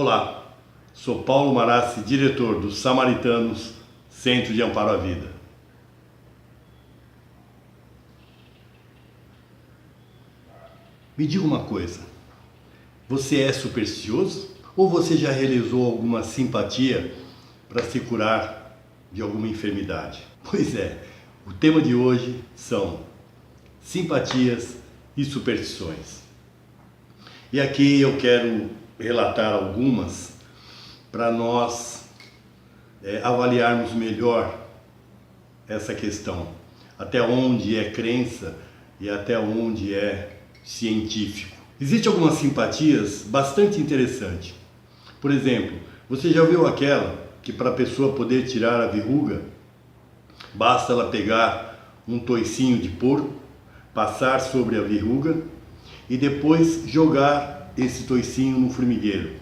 Olá, sou Paulo Marassi, diretor dos Samaritanos, Centro de Amparo à Vida. Me diga uma coisa, você é supersticioso ou você já realizou alguma simpatia para se curar de alguma enfermidade? Pois é, o tema de hoje são simpatias e superstições. E aqui eu quero relatar algumas para nós avaliarmos melhor essa questão, até onde é crença e até onde é científico. Existem algumas simpatias bastante interessantes. Por exemplo, você já viu aquela que para a pessoa poder tirar a verruga, basta ela pegar um toicinho de porco, passar sobre a verruga e depois jogar esse toicinho no formigueiro.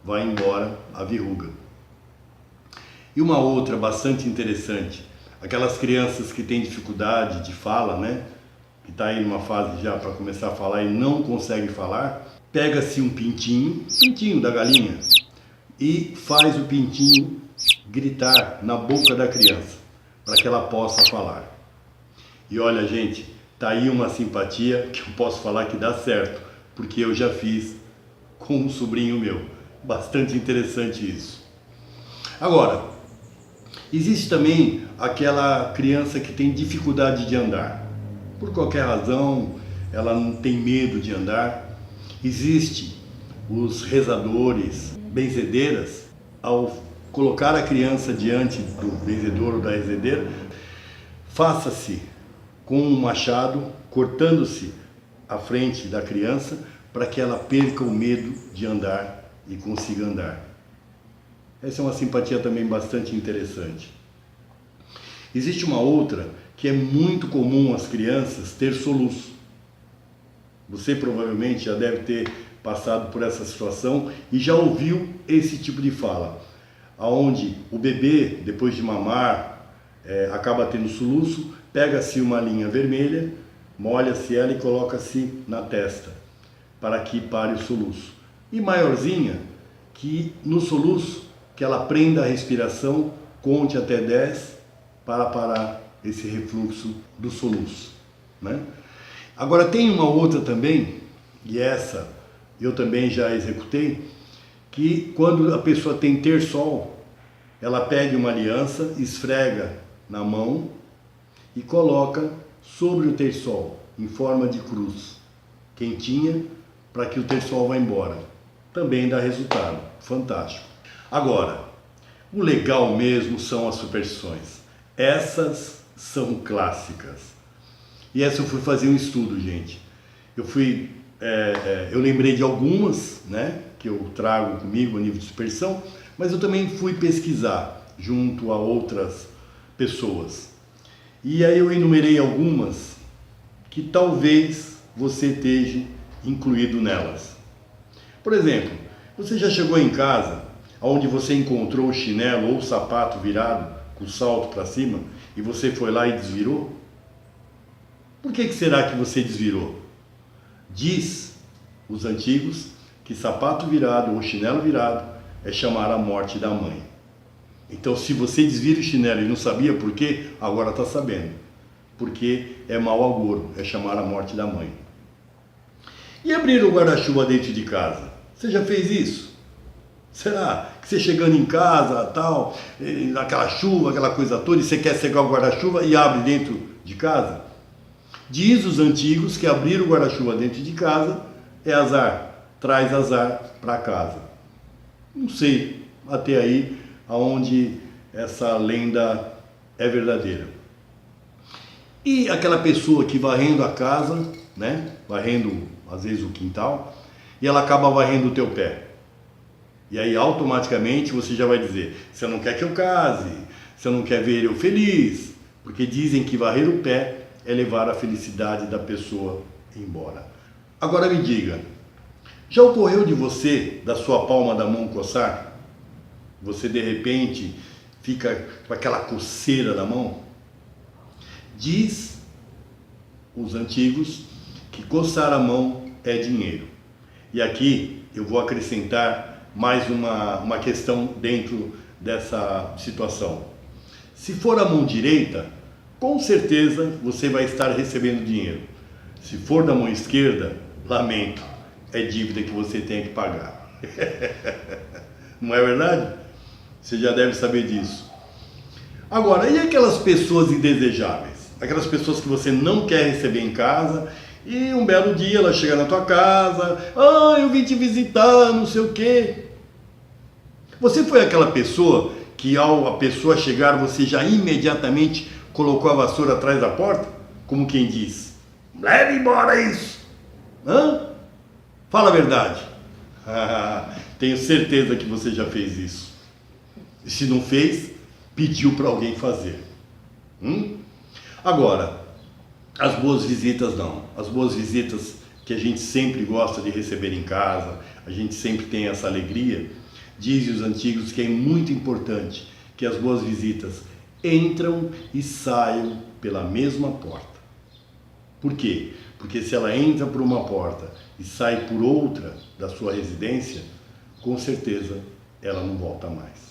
Vai embora a verruga. E uma outra bastante interessante, aquelas crianças que têm dificuldade de fala, né? Que está aí numa fase já para começar a falar e não consegue falar, pega-se um pintinho da galinha, e faz o pintinho gritar na boca da criança, para que ela possa falar. E olha, gente, tá aí uma simpatia que eu posso falar que dá certo, porque eu já fiz com um sobrinho meu. Bastante interessante isso. Agora, existe também aquela criança que tem dificuldade de andar. Por qualquer razão, ela não tem medo de andar. Existe os rezadores, benzedeiras, ao colocar a criança diante do benzedor ou da rezedeira, faça-se com um machado, cortando-se a frente da criança, para que ela perca o medo de andar e consiga andar. Essa é uma simpatia também bastante interessante. Existe uma outra que é muito comum às crianças ter soluço. Você provavelmente já deve ter passado por essa situação e já ouviu esse tipo de fala, aonde o bebê, depois de mamar, acaba tendo soluço, pega-se uma linha vermelha, molha-se ela e coloca-se na testa, para que pare o soluço. E maiorzinha, que no soluço, que ela prenda a respiração, conte até 10 para parar esse refluxo do soluço, né? Agora tem uma outra também, e essa eu também já executei, que quando a pessoa tem terçol, ela pega uma aliança, esfrega na mão e coloca sobre o terçol, em forma de cruz, quentinha, para que o terçol vá embora. Também dá resultado, fantástico. Agora, o legal mesmo são as superstições. Essas são clássicas. E essa eu fui fazer um estudo, gente. Eu lembrei de algumas, né, que eu trago comigo a nível de superstição, mas eu também fui pesquisar junto a outras pessoas. E aí eu enumerei algumas que talvez você esteja incluído nelas. Por exemplo, você já chegou em casa onde você encontrou o chinelo ou o sapato virado com o salto para cima e você foi lá e desvirou? Por que será que você desvirou? Diz os antigos que sapato virado ou chinelo virado é chamar a morte da mãe. Então, se você desvira o chinelo e não sabia por quê, agora está sabendo. Porque é mau agouro, é chamar a morte da mãe. E abrir o guarda-chuva dentro de casa? Você já fez isso? Será que você chegando em casa, tal, naquela chuva, aquela coisa toda, e você quer cegar o guarda-chuva e abre dentro de casa? Diz os antigos que abrir o guarda-chuva dentro de casa é azar, traz azar para casa. Não sei até aí aonde essa lenda é verdadeira. E aquela pessoa que varrendo a casa, né, varrendo às vezes o quintal, e ela acaba varrendo o teu pé. E aí automaticamente você já vai dizer, você não quer que eu case, você não quer ver eu feliz, porque dizem que varrer o pé é levar a felicidade da pessoa embora. Agora me diga, já ocorreu de você, da sua palma da mão coçar? Você de repente fica com aquela coceira na mão? Diz os antigos que coçar a mão é dinheiro. E aqui eu vou acrescentar mais uma questão dentro dessa situação. Se for a mão direita, com certeza você vai estar recebendo dinheiro. Se for da mão esquerda, lamento, é dívida que você tem que pagar. Não é verdade? Você já deve saber disso. Agora, e aquelas pessoas indesejáveis? Aquelas pessoas que você não quer receber em casa e um belo dia ela chega na tua casa, eu vim te visitar, não sei o quê. Você foi aquela pessoa que ao a pessoa chegar, você já imediatamente colocou a vassoura atrás da porta? Como quem diz, leve embora isso! Fala a verdade. Tenho certeza que você já fez isso. E se não fez, pediu para alguém fazer. Agora, as boas visitas não. As boas visitas que a gente sempre gosta de receber em casa, a gente sempre tem essa alegria. Dizem os antigos que é muito importante que as boas visitas entram e saiam pela mesma porta. Por quê? Porque se ela entra por uma porta e sai por outra da sua residência, com certeza ela não volta mais.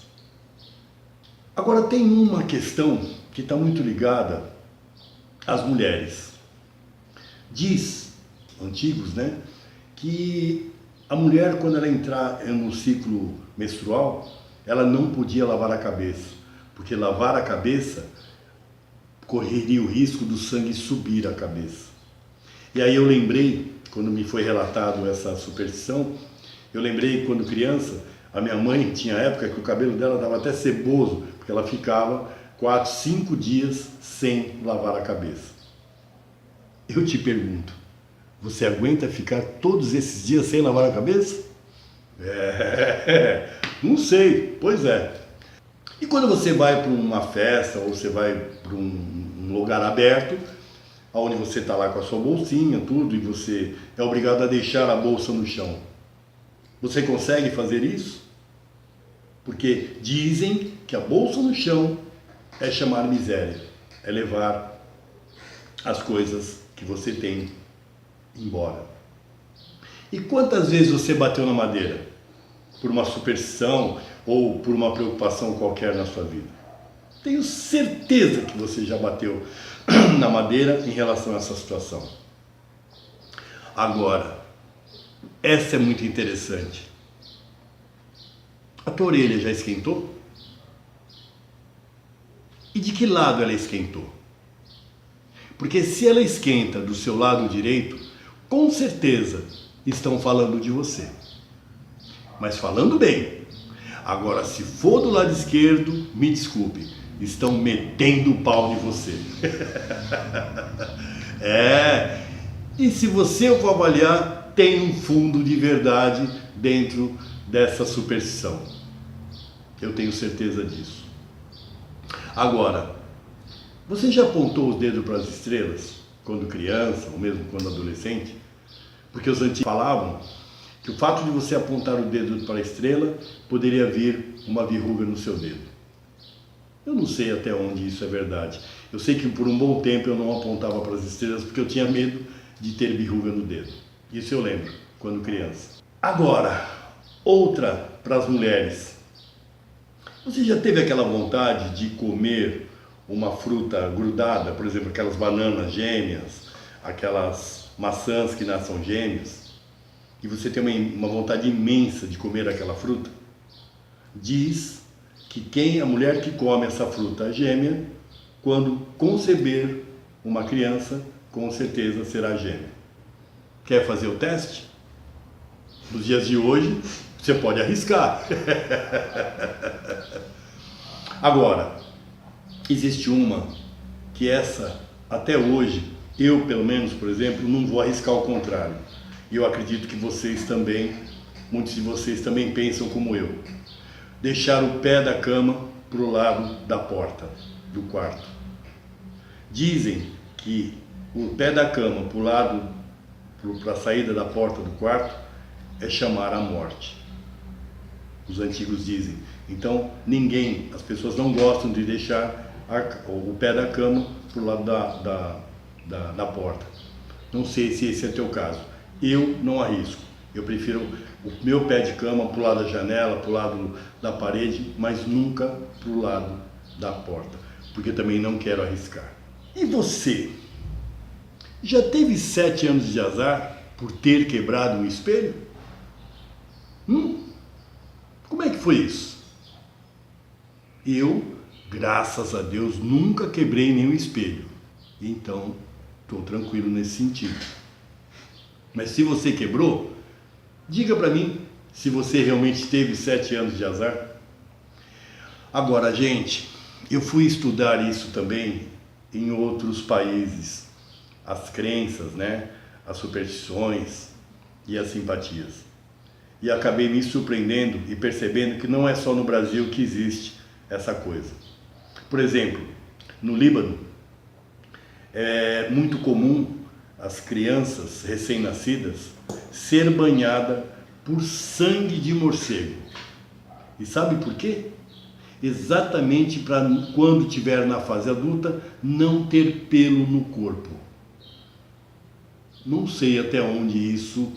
Agora tem uma questão que está muito ligada às mulheres. Diz, antigos, né, que a mulher, quando ela entrar no ciclo menstrual, ela não podia lavar a cabeça, porque lavar a cabeça correria o risco do sangue subir à cabeça. E aí eu lembrei, quando me foi relatado essa superstição, eu lembrei quando criança, a minha mãe tinha época que o cabelo dela estava até ceboso, porque ela ficava 4, 5 dias sem lavar a cabeça. Eu te pergunto, você aguenta ficar todos esses dias sem lavar a cabeça? Não sei, pois é. E quando você vai para uma festa ou você vai para um lugar aberto, onde você está lá com a sua bolsinha, tudo, e você é obrigado a deixar a bolsa no chão, você consegue fazer isso? Porque dizem que a bolsa no chão é chamar miséria, é levar as coisas que você tem embora. E quantas vezes você bateu na madeira? Por uma superstição ou por uma preocupação qualquer na sua vida? Tenho certeza que você já bateu na madeira em relação a essa situação. Agora, essa é muito interessante. A tua orelha já esquentou? E de que lado ela esquentou? Porque se ela esquenta do seu lado direito, com certeza estão falando de você. Mas falando bem. Agora, se for do lado esquerdo, me desculpe, estão metendo o pau em você. E se você for avaliar, tem um fundo de verdade dentro dessa superstição. Eu tenho certeza disso. Agora, você já apontou os dedos para as estrelas, quando criança, ou mesmo quando adolescente? Porque os antigos falavam que o fato de você apontar o dedo para a estrela poderia vir uma verruga no seu dedo. Eu não sei até onde isso é verdade. Eu sei que por um bom tempo eu não apontava para as estrelas porque eu tinha medo de ter verruga no dedo. Isso eu lembro, quando criança. Agora, outra para as mulheres. Você já teve aquela vontade de comer uma fruta grudada, por exemplo, aquelas bananas gêmeas, aquelas maçãs que nascem gêmeas, e você tem uma vontade imensa de comer aquela fruta? Diz que a mulher que come essa fruta gêmea, quando conceber uma criança, com certeza será gêmea. Quer fazer o teste? Nos dias de hoje, você pode arriscar. Agora, existe uma que essa, até hoje, eu pelo menos, por exemplo, não vou arriscar o contrário. E eu acredito que vocês também, muitos de vocês também pensam como eu. Deixar o pé da cama para o lado da porta do quarto. Dizem que o pé da cama para o lado, para a saída da porta do quarto, é chamar a morte. Os antigos dizem. Então, as pessoas não gostam de deixar o pé da cama para o lado da porta. Não sei se esse é o teu caso. Eu não arrisco. Eu prefiro o meu pé de cama para o lado da janela, para o lado da parede, mas nunca para o lado da porta, porque também não quero arriscar. E você? Já teve 7 anos de azar por ter quebrado um espelho? Como é que foi isso? Eu, graças a Deus, nunca quebrei nenhum espelho. Então, estou tranquilo nesse sentido. Mas se você quebrou, diga para mim se você realmente teve 7 anos de azar. Agora, gente, eu fui estudar isso também em outros países. As crenças, né? As superstições e as simpatias. E acabei me surpreendendo e percebendo que não é só no Brasil que existe essa coisa. Por exemplo, no Líbano, é muito comum as crianças recém-nascidas ser banhadas por sangue de morcego. E sabe por quê? Exatamente para quando estiver na fase adulta não ter pelo no corpo. Não sei até onde isso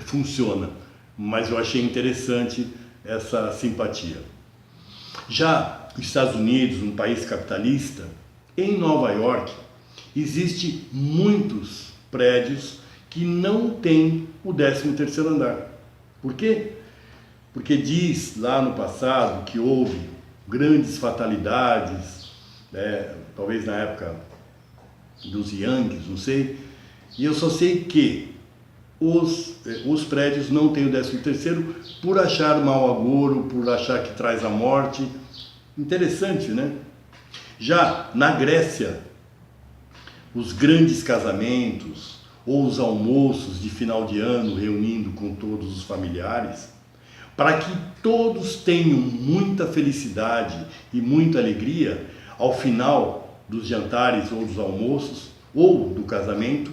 funciona, mas eu achei interessante essa simpatia. Já os Estados Unidos, um país capitalista, em Nova York, existem muitos prédios que não têm o 13º andar. Por quê? Porque diz lá no passado que houve grandes fatalidades, talvez na época dos Yankees, não sei, e eu só sei que os prédios não têm o 13º por achar mau agouro, por achar que traz a morte. Interessante, né? Já na Grécia, os grandes casamentos ou os almoços de final de ano reunindo com todos os familiares, para que todos tenham muita felicidade e muita alegria ao final dos jantares ou dos almoços ou do casamento,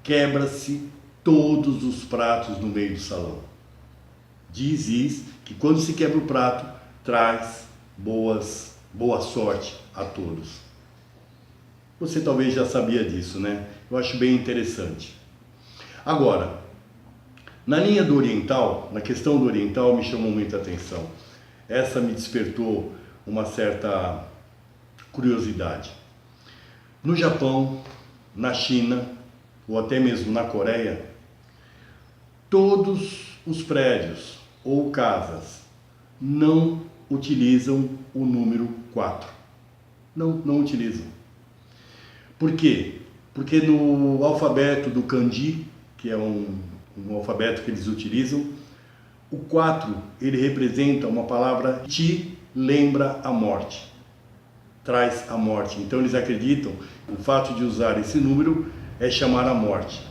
quebra-se todos os pratos no meio do salão. Diz que quando se quebra o prato, traz boa sorte a todos. Você talvez já sabia disso, né? Eu acho bem interessante. Agora, na linha do oriental, na questão do oriental, me chamou muita atenção. Essa me despertou uma certa curiosidade. No Japão, na China, ou até mesmo na Coreia, todos os prédios ou casas não utilizam o número 4. Não utilizam. Por quê? Porque no alfabeto do kanji, que é um alfabeto que eles utilizam, o 4 ele representa uma palavra que lembra a morte, traz a morte. Então eles acreditam que o fato de usar esse número é chamar a morte.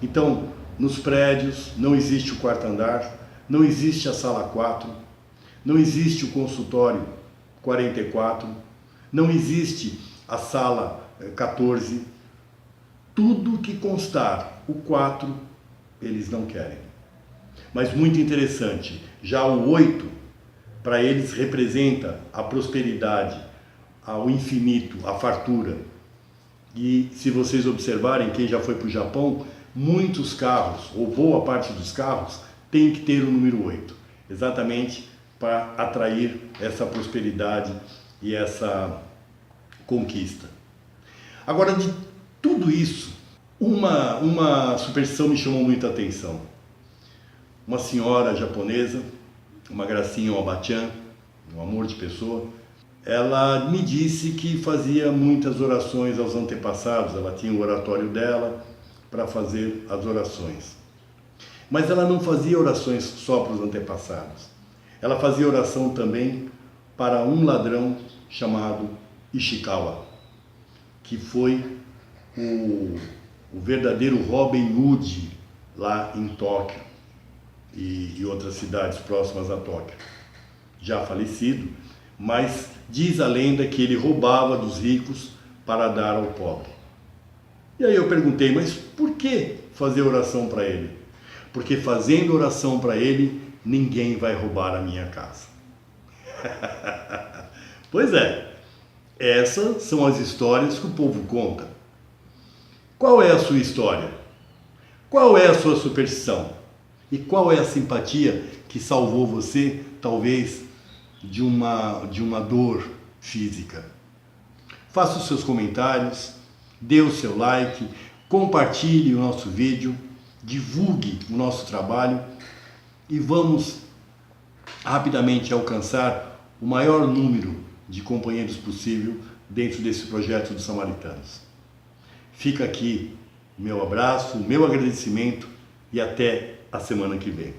Então, nos prédios não existe o 4º andar, não existe a sala 4, não existe o consultório 44, não existe a sala 14. Tudo que constar o 4, eles não querem. Mas muito interessante, já o 8, para eles representa a prosperidade, o infinito, a fartura. E se vocês observarem, quem já foi para o Japão, muitos carros, ou boa parte dos carros, tem que ter o número 8, exatamente para atrair essa prosperidade e essa conquista. Agora, de tudo isso, uma superstição me chamou muita atenção. Uma senhora japonesa, uma gracinha, uma bachan, um amor de pessoa, ela me disse que fazia muitas orações aos antepassados, ela tinha o oratório dela para fazer as orações. Mas ela não fazia orações só para os antepassados, ela fazia oração também para um ladrão chamado Ishikawa, que foi o verdadeiro Robin Hood lá em Tóquio e outras cidades próximas a Tóquio, já falecido, mas diz a lenda que ele roubava dos ricos para dar ao pobre. E aí eu perguntei, mas por que fazer oração para ele? Porque fazendo oração para ele, ninguém vai roubar a minha casa. Pois é, essas são as histórias que o povo conta. Qual é a sua história? Qual é a sua superstição? E qual é a simpatia que salvou você, talvez, de uma dor física? Faça os seus comentários, dê o seu like, compartilhe o nosso vídeo, divulgue o nosso trabalho e vamos rapidamente alcançar o maior número de companheiros possível dentro desse projeto dos Samaritanos. Fica aqui o meu abraço, o meu agradecimento e até a semana que vem.